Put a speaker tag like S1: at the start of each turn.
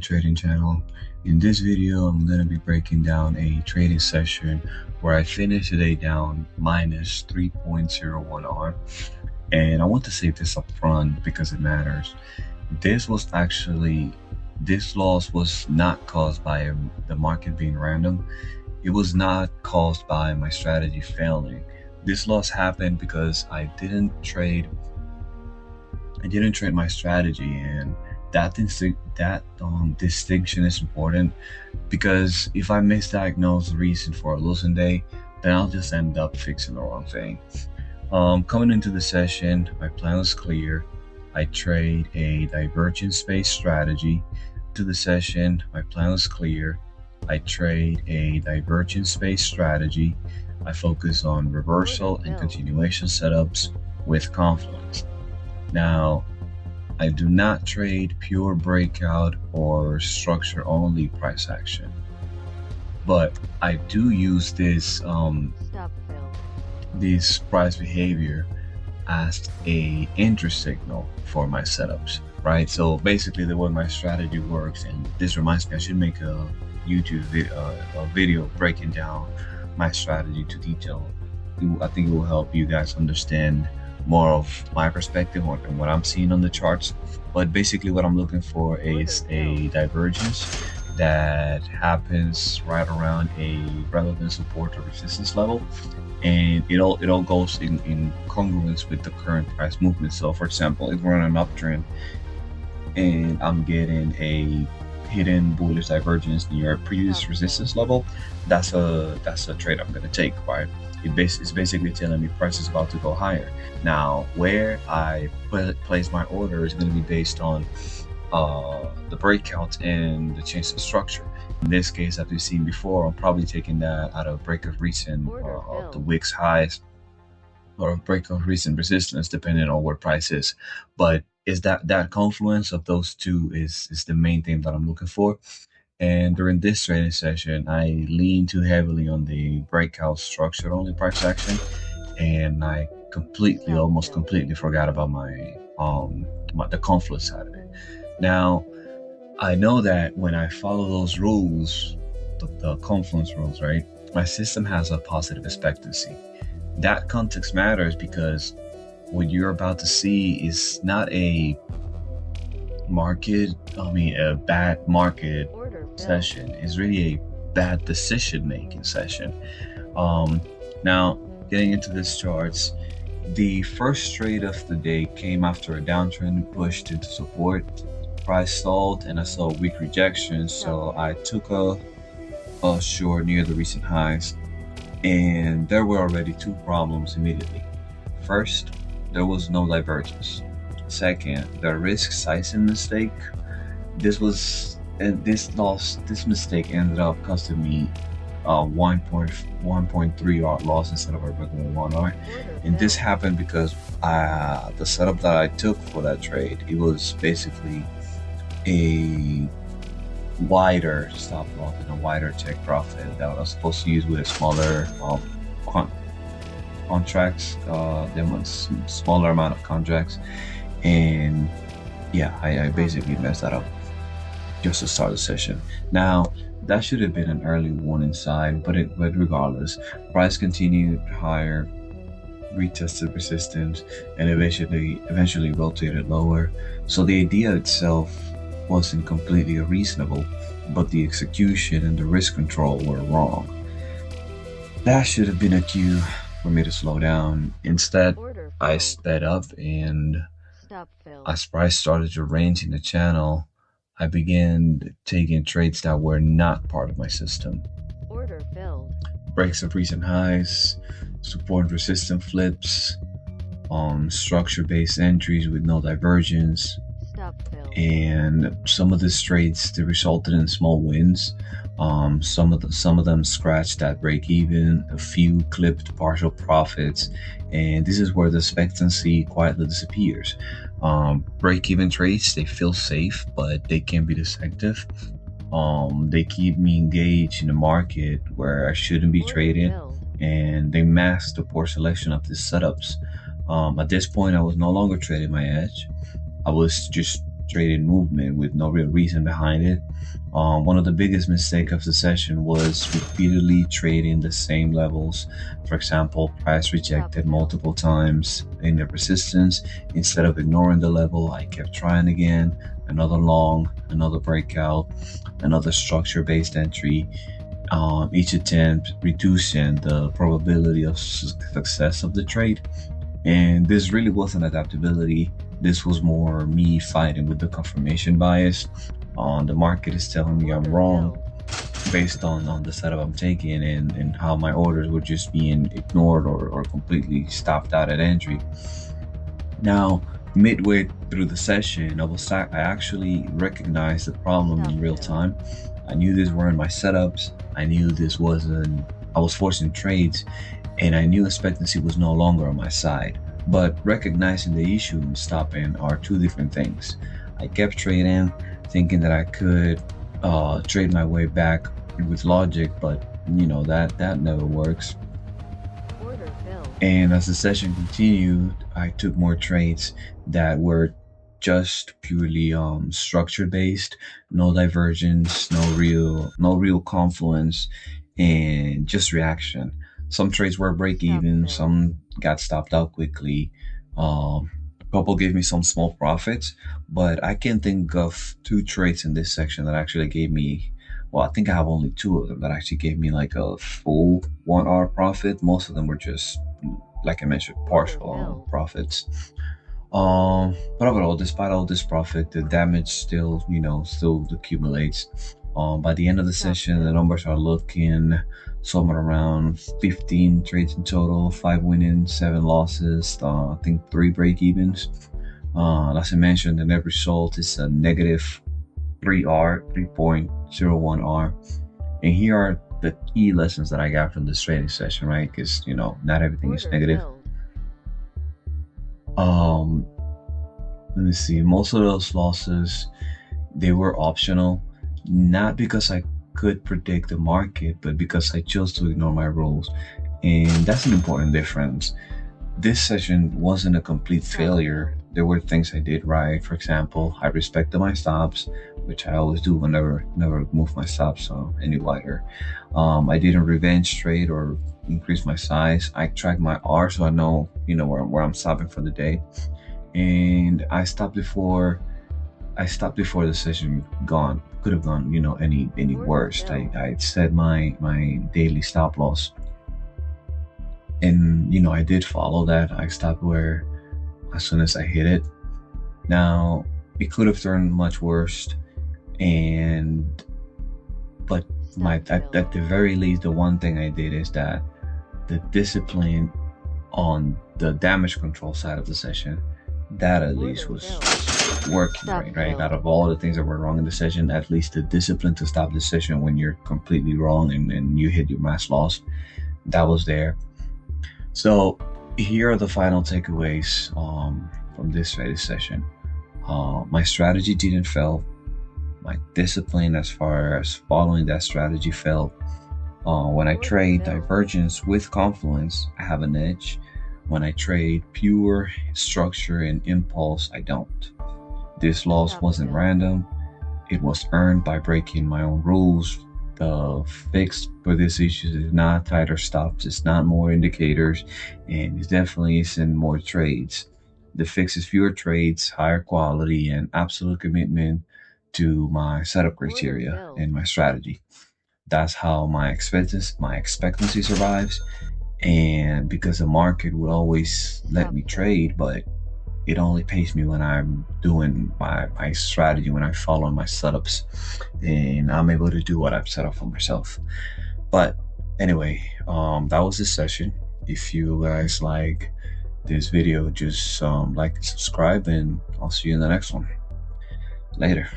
S1: BDY Trading channel. In this video, I'm going to be breaking down a trading session where I finished the day down minus 3.01 R. And I want to say this up front because it matters. This loss was not caused by the market being random. It was not caused by my strategy failing. This loss happened because I didn't trade my strategy, and that distinction is important, because if I misdiagnose the reason for a losing day, then I'll just end up fixing the wrong thing. Coming into the session, my plan was clear. I trade a divergence-based strategy. To the session, my plan was clear. I trade a divergence-based strategy. I focus on reversal and continuation setups with confluence. Now, I do not trade pure breakout or structure only price action, but I do use this price behavior as a interest signal for my setups, right? So basically, the way my strategy works, and this reminds me, I should make a YouTube video breaking down my strategy to detail. I think it will help you guys understand more of my perspective and what I'm seeing on the charts. But basically, what I'm looking for is a divergence that happens right around a relevant support or resistance level, and it all goes in congruence with the current price movement. So for example, if we're on an uptrend and I'm getting a hidden bullish divergence near a previous resistance level, that's a trade I'm going to take, right? It's basically telling me price is about to go higher. Now, where I place my order is going to be based on the breakout and the change in structure. In this case, as we've seen before, I'm probably taking that out of break of recent the wicks highs or break of recent resistance, depending on where price is. But is that confluence of those two is the main thing that I'm looking for. And during this trading session, I lean too heavily on the breakout structure only price action, and I almost completely forgot about the confluence side of it. Now, I know that when I follow those rules, the confluence rules, right, my system has a positive expectancy. That context matters because what you're about to see is not a bad market session. Is really a bad decision making session. Now, getting into this charts, the first trade of the day came after a downtrend pushed into support. Price stalled and I saw weak rejection, so I took a short near the recent highs, and there were already two problems immediately. First, there was no divergence. Second, the risk sizing mistake. This mistake ended up costing me 1.3 R loss instead of a regular 1 R. And this happened because the setup that I took for that trade, it was basically a wider stop loss and a wider take profit that I was supposed to use with a smaller contracts, smaller amount of contracts. And yeah, I basically messed that up just to start the session. Now, that should have been an early warning sign, but regardless, price continued higher, retested resistance, and eventually rotated lower. So the idea itself wasn't completely unreasonable, but the execution and the risk control were wrong. That should have been a cue for me to slow down. Instead, I sped up, and as price started to range in the channel, I began taking trades that were not part of my system.
S2: Order filled.
S1: Breaks of recent highs, support and resistance flips, structure-based entries with no divergence, and some of these trades, they resulted in small wins. Some of them scratched that break even, a few clipped partial profits, and this is where the expectancy quietly disappears. Break-even trades, they feel safe, but they can be deceptive. They keep me engaged in a market where I shouldn't be trading, and they mask the poor selection of these setups. At this point, I was no longer trading my edge. I was just trading movement with no real reason behind it. One of the biggest mistakes of the session was repeatedly trading the same levels. For example, price rejected multiple times in the resistance. Instead of ignoring the level, I kept trying again. Another long, another breakout, another structure-based entry. Each attempt reducing the probability of success of the trade. And this really wasn't adaptability. This was more me fighting with the confirmation bias. The market is telling me I'm wrong based on the setup I'm taking and how my orders were just being ignored or completely stopped out at entry. Now, midway through the session, I actually recognized the problem in real time. I knew these weren't my setups. I knew I was forcing trades, and I knew expectancy was no longer on my side. But recognizing the issue and stopping are two different things. I kept trading, thinking that I could trade my way back with logic, but that never works. And as the session continued, I took more trades that were just purely structure based, no divergence, no real confluence, and just reaction. Some trades were break even, some got stopped out quickly. A couple gave me some small profits, but I can think of 2 trades in this section that actually gave me, well, I think I have only 2 of them that actually gave me like a full 1 hour profit. Most of them were just, like I mentioned, partial profits. But overall, despite all this profit, the damage still accumulates. By the end of the session, the numbers are looking somewhere around 15 trades in total, 5 winnings, 7 losses, I think 3 break evens. As I mentioned, the net result is a negative 3.01 R. And here are the key lessons that I got from this trading session, right? Because, not everything is negative. Let me see. Most of those losses, they were optional, not because I could predict the market, but because I chose to ignore my rules. And that's an important difference. This session wasn't a complete failure. There were things I did right. For example, I respected my stops, which I always do never move my stops any wider. I didn't revenge trade or increase my size. I track my R so I know where I'm stopping for the day. And I stopped before the session could have gone any worse. I set my daily stop loss, and I did follow that. I stopped where as soon as I hit it. Now it could have turned much worse, but at the very least, the one thing I did is that the discipline on the damage control side of the session, that at least was working, right? Out of all the things that were wrong in the session, at least the discipline to stop the session when you're completely wrong and you hit your mass loss, that was there. So here are the final takeaways from this trading session. My strategy didn't fail. My discipline as far as following that strategy failed. When I trade divergence with confluence, I have an edge. When I trade pure structure and impulse, I don't. This loss wasn't random. It was earned by breaking my own rules. The fix for this issue is not tighter stops, it's not more indicators, and it definitely isn't more trades. The fix is fewer trades, higher quality, and absolute commitment to my setup criteria and my strategy. That's how my expectancy survives. And because the market will always let me trade, but it only pays me when I'm doing my strategy, when I follow my setups, and I'm able to do what I've set up for myself. But anyway, that was this session. If you guys like this video, just like and subscribe, and I'll see you in the next one. Later.